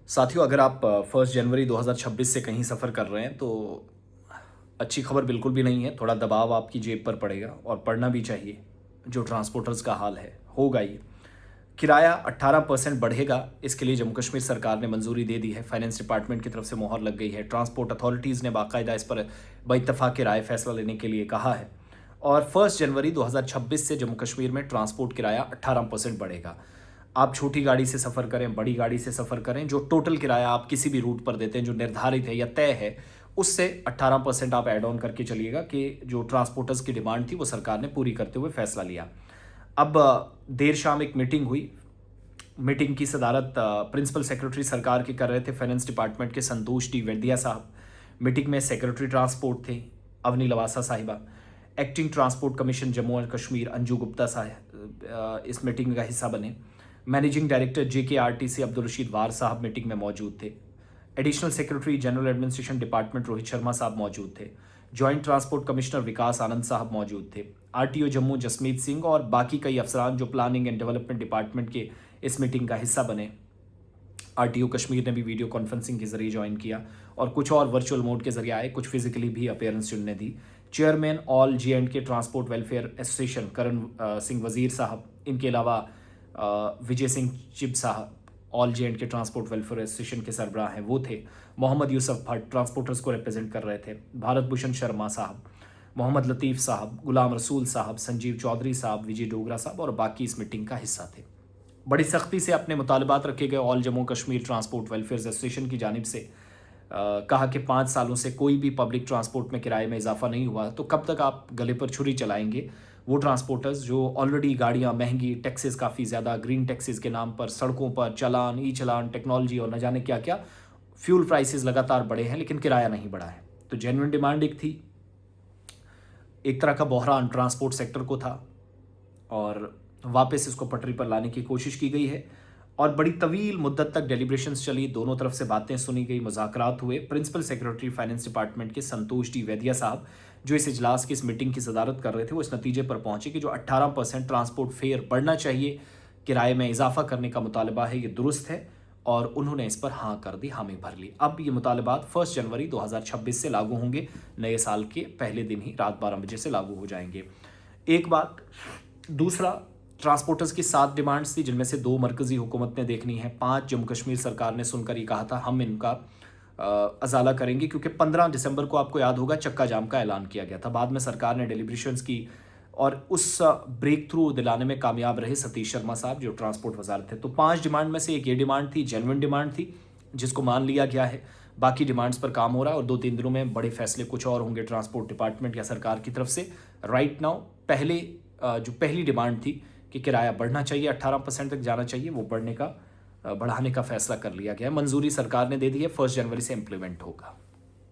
साथियों, अगर आप 1 जनवरी 2026 से कहीं सफ़र कर रहे हैं तो अच्छी खबर बिल्कुल भी नहीं है। थोड़ा दबाव आपकी जेब पर पड़ेगा और पड़ना भी चाहिए। जो ट्रांसपोर्टर्स का हाल है, होगा ये। किराया 18% बढ़ेगा, इसके लिए जम्मू कश्मीर सरकार ने मंजूरी दे दी है। फाइनेंस डिपार्टमेंट की तरफ से मोहर लग गई है। ट्रांसपोर्ट अथॉरिटीज़ ने बाकायदा इस पर बइत्तफ़ाक़ राय फैसला लेने के लिए कहा है। और 1 जनवरी 2026 से जम्मू कश्मीर में ट्रांसपोर्ट किराया 18% बढ़ेगा। आप छोटी गाड़ी से सफ़र करें, बड़ी गाड़ी से सफ़र करें, जो टोटल किराया आप किसी भी रूट पर देते हैं, जो निर्धारित है या तय है, उससे 18% आप ऐड ऑन करके चलिएगा कि जो ट्रांसपोर्टर्स की डिमांड थी, वो सरकार ने पूरी करते हुए फैसला लिया। अब देर शाम एक मीटिंग हुई। मीटिंग की सदारत प्रिंसिपल सेक्रेटरी सरकार के कर रहे थे, फाइनेंस डिपार्टमेंट के संतोष डी वेदिया साहब। मीटिंग में सेक्रेटरी ट्रांसपोर्ट थे अवनी लवासा साहिबा। Acting transport commission Jammu and Kashmir Anju Gupta साहब इस मीटिंग का हिस्सा बने। Managing director JKRTC Abdul Rashid War साहब मीटिंग में मौजूद थे। Additional secretary general administration department Rohit Sharma साहब मौजूद थे। Joint transport commissioner Vikas Anand साहब मौजूद थे। RTO जम्मू जसमीत सिंह और बाकी कई अफसरान जो प्लानिंग एंड डेवलपमेंट डिपार्टमेंट के इस मीटिंग का हिस्सा बने। RTO कश्मीर ने भी वीडियो कॉन्फ्रेंसिंग के जरिए ज्वाइन किया और कुछ और वर्चुअल मोड के जरिए आए, कुछ फिजिकली भी अपीयरेंस उन्होंने दी। Chairman all J&K transport welfare association Karan Singh Wazir साहब, इनके अलावा विजय सिंह चिब साहब all J&K transport welfare association के सरबराह हैं, वो थे। मोहम्मद यूसुफ भट्ट ट्रांसपोर्टर्स को रिप्रेजेंट कर रहे थे। भारत भूषण शर्मा साहब, मोहम्मद लतीफ़ साहब, गुलाम रसूल साहब, संजीव चौधरी साहब, विजय डोगरा साहब और बाकी इस मीटिंग का हिस्सा थे। बड़ी सख्ती से अपने मुतालबात रखे गए। All Jammu Kashmir transport welfare association की जानिब से कहा कि 5 सालों से कोई भी पब्लिक ट्रांसपोर्ट में किराए में इजाफा नहीं हुआ, तो कब तक आप गले पर छुरी चलाएंगे? वो ट्रांसपोर्टर्स जो ऑलरेडी गाड़ियां महंगी, टैक्सेस काफ़ी ज़्यादा, ग्रीन टैक्सेस के नाम पर सड़कों पर चालान, ई चालान, टेक्नोलॉजी और न जाने क्या क्या, फ्यूल प्राइसेस लगातार बढ़े हैं लेकिन किराया नहीं बढ़ा है। तो जेन्युइन डिमांड एक थी, एक तरह का बहरान ट्रांसपोर्ट सेक्टर को था और वापस इसको पटरी पर लाने की कोशिश की गई है। और बड़ी तवील मुद्दत तक डेलिब्रेशंस चली, दोनों तरफ से बातें सुनी गई, मुज़ाकरात हुए। प्रिंसिपल सेक्रेटरी फाइनेंस डिपार्टमेंट के संतोष डी वेदिया साहब, जो इस इजलास की, इस मीटिंग की सदारत कर रहे थे, वो इस नतीजे पर पहुंचे कि जो 18% ट्रांसपोर्ट फेयर बढ़ना चाहिए, किराए में इजाफा करने का मुतालबा है, ये दुरुस्त है और उन्होंने इस पर हाँ कर दी, हामी भर ली। अब ये मुतालबात 1 जनवरी 2026 से लागू होंगे। नए साल के पहले दिन ही रात 12 बजे से लागू हो जाएंगे। एक बात। दूसरा, ट्रांसपोर्टर्स की 7 डिमांड्स थी, जिनमें से 2 मरकजी हुकूमत ने देखनी है, 5 जम्मू कश्मीर सरकार ने सुनकर ये कहा था हम इनका अजाला करेंगे, क्योंकि 15 दिसंबर को आपको याद होगा चक्का जाम का ऐलान किया गया था। बाद में सरकार ने डेलिब्रेशंस की और उस ब्रेक थ्रू दिलाने में कामयाब रहे सतीश शर्मा साहब, जो ट्रांसपोर्ट वजारत थे। तो 5 डिमांड में से एक ये डिमांड थी, जेन्युइन डिमांड थी, जिसको मान लिया गया है। बाकी डिमांड्स पर काम हो रहा है और 2-3 दिनों में बड़े फैसले कुछ और होंगे ट्रांसपोर्ट डिपार्टमेंट या सरकार की तरफ से। राइट नाउ पहले जो पहली डिमांड थी कि किराया बढ़ना चाहिए, 18% तक जाना चाहिए, वो बढ़ाने का फैसला कर लिया गया है। मंजूरी सरकार ने दे दी है, 1 जनवरी से इम्प्लीमेंट होगा।